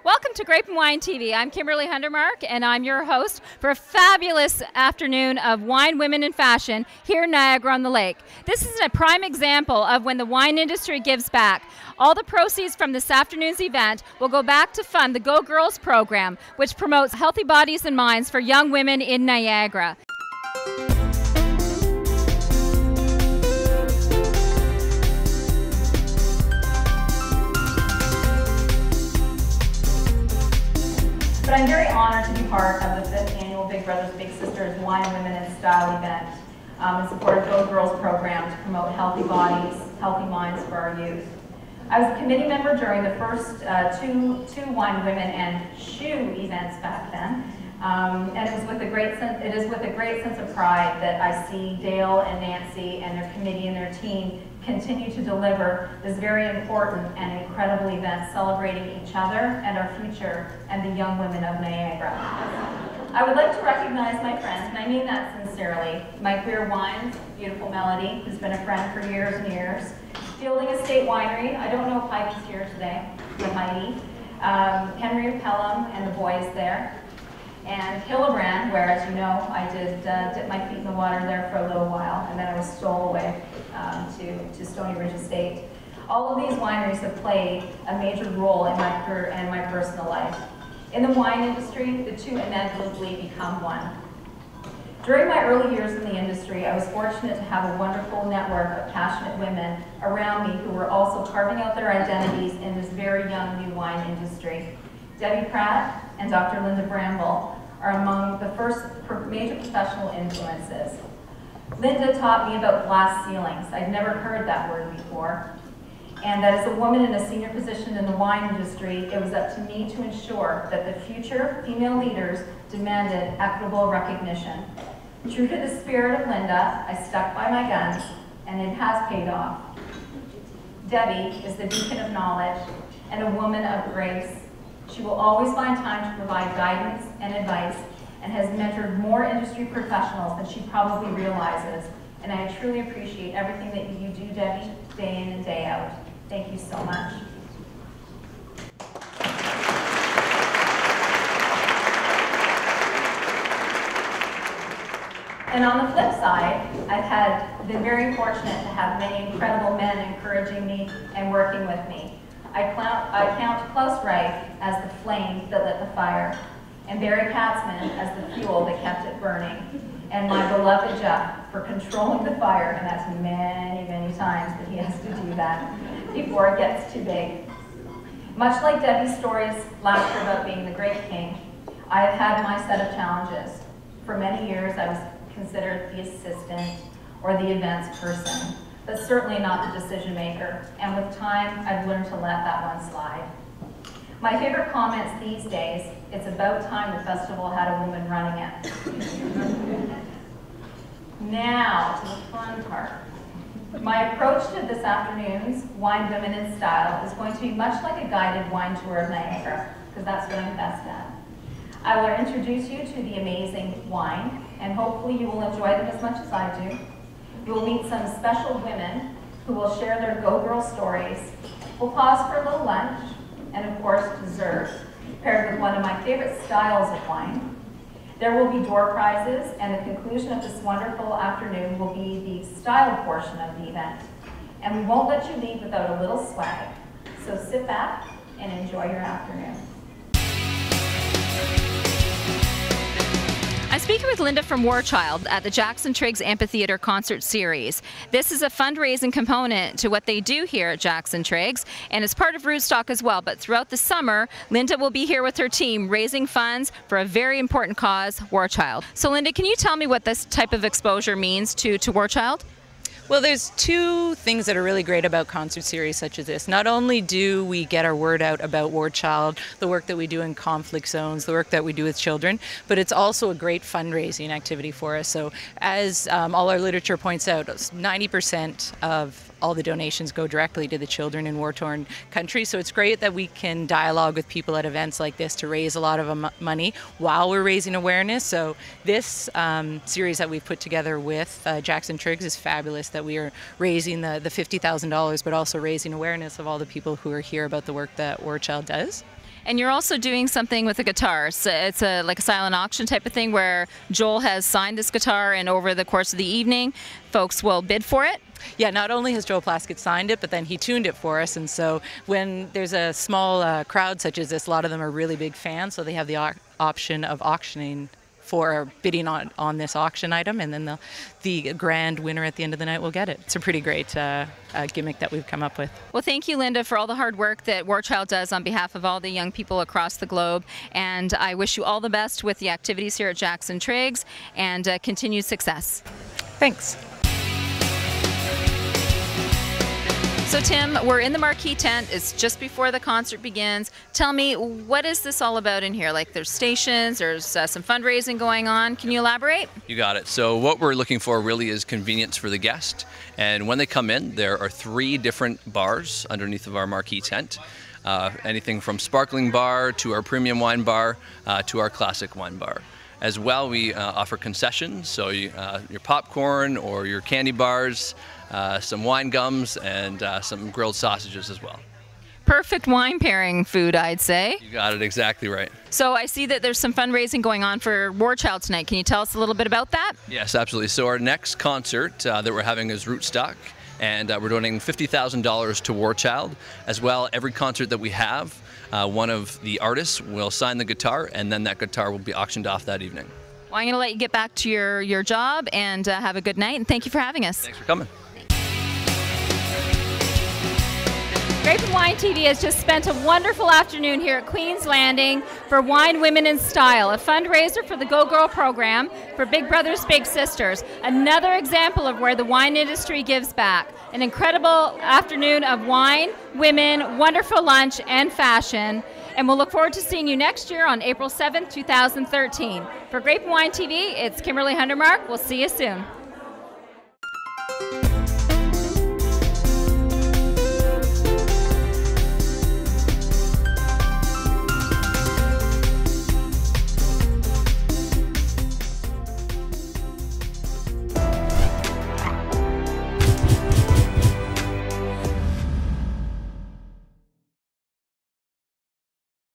Welcome to Grape and Wine TV. I'm Kimberly Hundermark, and I'm your host for a fabulous afternoon of wine, women, and fashion here in Niagara-on-the-Lake. This is a prime example of when the wine industry gives back. All the proceeds from this afternoon's event will go back to fund the Go Girls program, which promotes healthy bodies and minds for young women in Niagara. But I'm very honored to be part of the 5th annual Big Brothers Big Sisters Wine, Women, and Style event in support of Go Girls program to promote healthy bodies, healthy minds for our youth. I was a committee member during the first two Wine, Women, and Shoe events back then, and it is with a great sense of pride that I see Dale and Nancy and their committee and their team continue to deliver this very important and incredible event celebrating each other and our future and the young women of Niagara. I would like to recognize my friends, and I mean that sincerely, my Queer Wines, beautiful Melody, who's been a friend for years and years, Fielding Estate Winery, I don't know if Heidi's here today, but Heidi, Henry Pelham and the boys there, and Hillebrand, where, as you know, I did dip my feet in the water there for a little while, and then I was stole away to Stony Ridge Estate. All of these wineries have played a major role in my career and my personal life. In the wine industry, the two inevitably become one. During my early years in the industry, I was fortunate to have a wonderful network of passionate women around me who were also carving out their identities in this very young new wine industry. Debbie Pratt and Dr. Linda Bramble are among the first major professional influences. Linda taught me about glass ceilings. I'd never heard that word before. And that as a woman in a senior position in the wine industry, it was up to me to ensure that the future female leaders demanded equitable recognition. True to the spirit of Linda, I stuck by my guns, and it has paid off. Debbie is the beacon of knowledge and a woman of grace. She will always find time to provide guidance and advice, and has mentored more industry professionals than she probably realizes. And I truly appreciate everything that you do, Debbie, day in and day out. Thank you so much. And on the flip side, I've been very fortunate to have many incredible men encouraging me and working with me. I count Klaus Reich as the flame that lit the fire, and Barry Katzman as the fuel that kept it burning, and my beloved Jeff for controlling the fire, and that's many, many times that he has to do that before it gets too big. Much like Debbie's stories last year about being the great king, I have had my set of challenges. For many years, I was considered the assistant or the events person, but certainly not the decision maker, and with time, I've learned to let that one slide. My favorite comments these days, it's about time the festival had a woman running it. Now to the fun part. My approach to this afternoon's Wine, Women, and Style is going to be much like a guided wine tour of Niagara, because that's what I'm best at. I will introduce you to the amazing wine, and hopefully you will enjoy them as much as I do. You will meet some special women who will share their Go Girl stories. We'll pause for a little lunch, and of course dessert, paired with one of my favorite styles of wine. There will be door prizes, and the conclusion of this wonderful afternoon will be the style portion of the event. And we won't let you leave without a little swag. So sit back and enjoy your afternoon. I'm speaking with Linda from War Child at the Jackson Triggs Amphitheatre Concert Series. This is a fundraising component to what they do here at Jackson Triggs, and it's part of Rootstock as well. But throughout the summer, Linda will be here with her team raising funds for a very important cause, War Child. So Linda, can you tell me what this type of exposure means to War Child? Well, there's two things that are really great about concert series such as this. Not only do we get our word out about War Child, the work that we do in conflict zones, the work that we do with children, but it's also a great fundraising activity for us. So as all our literature points out, 90% of all the donations go directly to the children in war-torn countries. So it's great that we can dialogue with people at events like this to raise a lot of money while we're raising awareness. So this series that we've put together with Jackson Triggs is fabulous, that we are raising the $50,000, but also raising awareness of all the people who are here about the work that War Child does. And you're also doing something with a guitar. So it's like a silent auction type of thing where Joel has signed this guitar, and over the course of the evening, folks will bid for it. Yeah, not only has Joel Plaskett signed it, but then he tuned it for us. And so when there's a small crowd such as this, a lot of them are really big fans, so they have the option of auctioning for bidding on this auction item, and then the grand winner at the end of the night will get it. It's a pretty great gimmick that we've come up with. Well, thank you, Linda, for all the hard work that War Child does on behalf of all the young people across the globe, and I wish you all the best with the activities here at Jackson Triggs, and continued success. Thanks. So Tim, we're in the marquee tent. It's just before the concert begins. Tell me, what is this all about in here? Like, there's stations, there's some fundraising going on. Can you elaborate? You got it. So what we're looking for really is convenience for the guest. And when they come in, there are 3 different bars underneath of our marquee tent. Anything from sparkling bar to our premium wine bar to our classic wine bar. As well, we offer concessions, so your popcorn or your candy bars, some wine gums, and some grilled sausages as well. Perfect wine pairing food, I'd say. You got it exactly right. So I see that there's some fundraising going on for War Child tonight. Can you tell us a little bit about that? Yes, absolutely. So our next concert that we're having is Rootstock, and we're donating $50,000 to War Child. As well, every concert that we have, one of the artists will sign the guitar, and then that guitar will be auctioned off that evening. Well, I'm going to let you get back to your job, and have a good night, and thank you for having us. Thanks for coming. Grape and Wine TV has just spent a wonderful afternoon here at Queen's Landing for Wine Women in Style, a fundraiser for the Go Girl program for Big Brothers Big Sisters. Another example of where the wine industry gives back. An incredible afternoon of wine, women, wonderful lunch, and fashion. And we'll look forward to seeing you next year on April 7th, 2013. For Grape and Wine TV, it's Kimberly Hundermark. We'll see you soon.